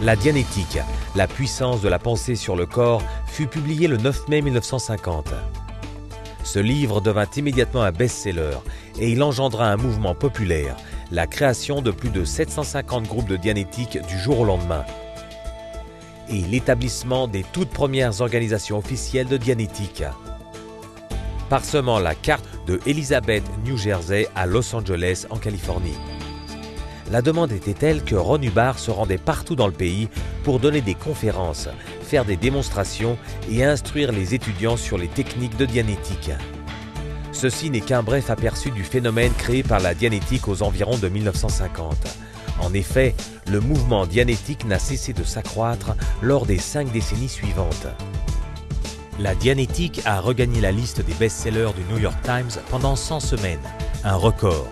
La Dianétique, la puissance de la pensée sur le corps, fut publié le 9 mai 1950. Ce livre devint immédiatement un best-seller et il engendra un mouvement populaire, la création de plus de 750 groupes de dianétique du jour au lendemain et l'établissement des toutes premières organisations officielles de dianétique. Parsemant la carte de Elizabeth, New Jersey à Los Angeles en Californie. La demande était telle que Ron Hubbard se rendait partout dans le pays pour donner des conférences, faire des démonstrations et instruire les étudiants sur les techniques de dianétique. Ceci n'est qu'un bref aperçu du phénomène créé par la dianétique aux environs de 1950. En effet, le mouvement dianétique n'a cessé de s'accroître lors des 5 décennies suivantes. La dianétique a regagné la liste des best-sellers du New York Times pendant 100 semaines, un record,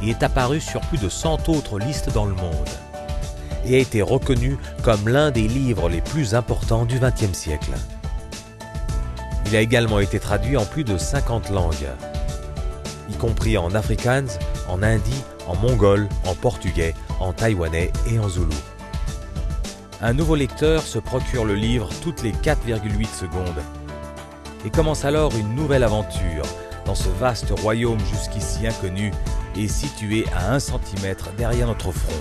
et est apparu sur plus de 100 autres listes dans le monde, et a été reconnu comme l'un des livres les plus importants du XXe siècle. Il a également été traduit en plus de 50 langues, y compris en afrikaans, en hindi, en mongol, en portugais, en taïwanais et en zoulou. Un nouveau lecteur se procure le livre toutes les 4,8 secondes et commence alors une nouvelle aventure dans ce vaste royaume jusqu'ici inconnu et situé à 1 centimètre derrière notre front.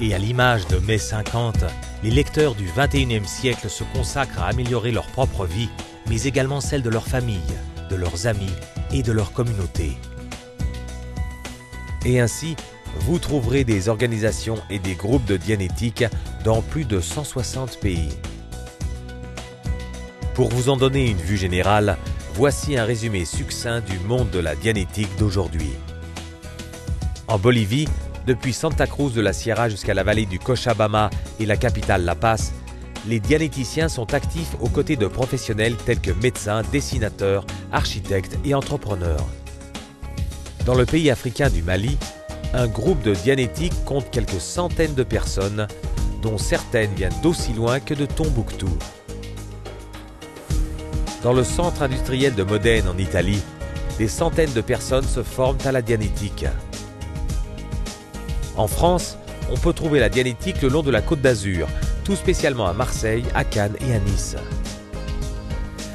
Et à l'image de mai 50, les lecteurs du XXIe siècle se consacrent à améliorer leur propre vie, mais également celle de leur famille, de leurs amis et de leur communauté. Et ainsi, vous trouverez des organisations et des groupes de dianétique dans plus de 160 pays. Pour vous en donner une vue générale, voici un résumé succinct du monde de la dianétique d'aujourd'hui. En Bolivie, depuis Santa Cruz de la Sierra jusqu'à la vallée du Cochabamba et la capitale La Paz, les dianéticiens sont actifs aux côtés de professionnels tels que médecins, dessinateurs, architectes et entrepreneurs. Dans le pays africain du Mali, un groupe de dianétique compte quelques centaines de personnes, dont certaines viennent d'aussi loin que de Tombouctou. Dans le centre industriel de Modène en Italie, des centaines de personnes se forment à la dianétique. En France, on peut trouver la dianétique le long de la Côte d'Azur, tout spécialement à Marseille, à Cannes et à Nice.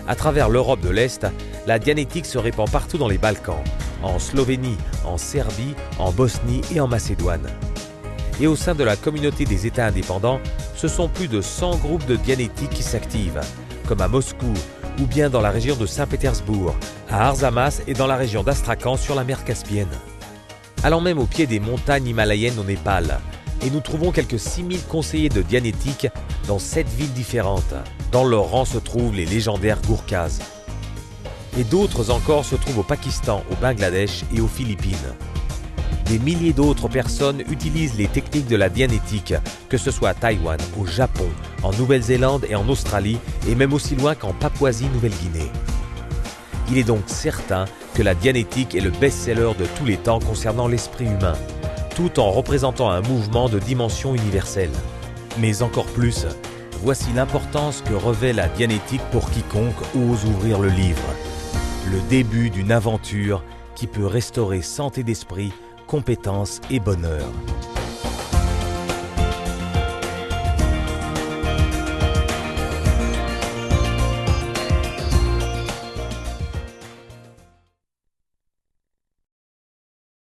À travers l'Europe de l'Est, la dianétique se répand partout dans les Balkans, en Slovénie, en Serbie, en Bosnie et en Macédoine. Et au sein de la communauté des États indépendants, ce sont plus de 100 groupes de dianétique qui s'activent, comme à Moscou, ou bien dans la région de Saint-Pétersbourg, à Arzamas et dans la région d'Astrakhan sur la mer Caspienne. Allant même au pied des montagnes himalayennes au Népal, et nous trouvons quelques 6000 conseillers de dianétique dans 7 villes différentes. Dans leur rang se trouvent les légendaires Gourkhas. Et d'autres encore se trouvent au Pakistan, au Bangladesh et aux Philippines. Des milliers d'autres personnes utilisent les techniques de la dianétique, que ce soit à Taïwan, au Japon, en Nouvelle-Zélande et en Australie, et même aussi loin qu'en Papouasie-Nouvelle-Guinée. Il est donc certain que la dianétique est le best-seller de tous les temps concernant l'esprit humain, tout en représentant un mouvement de dimension universelle. Mais encore plus, voici l'importance que revêt la dianétique pour quiconque ose ouvrir le livre. Le début d'une aventure qui peut restaurer santé d'esprit, compétence et bonheur.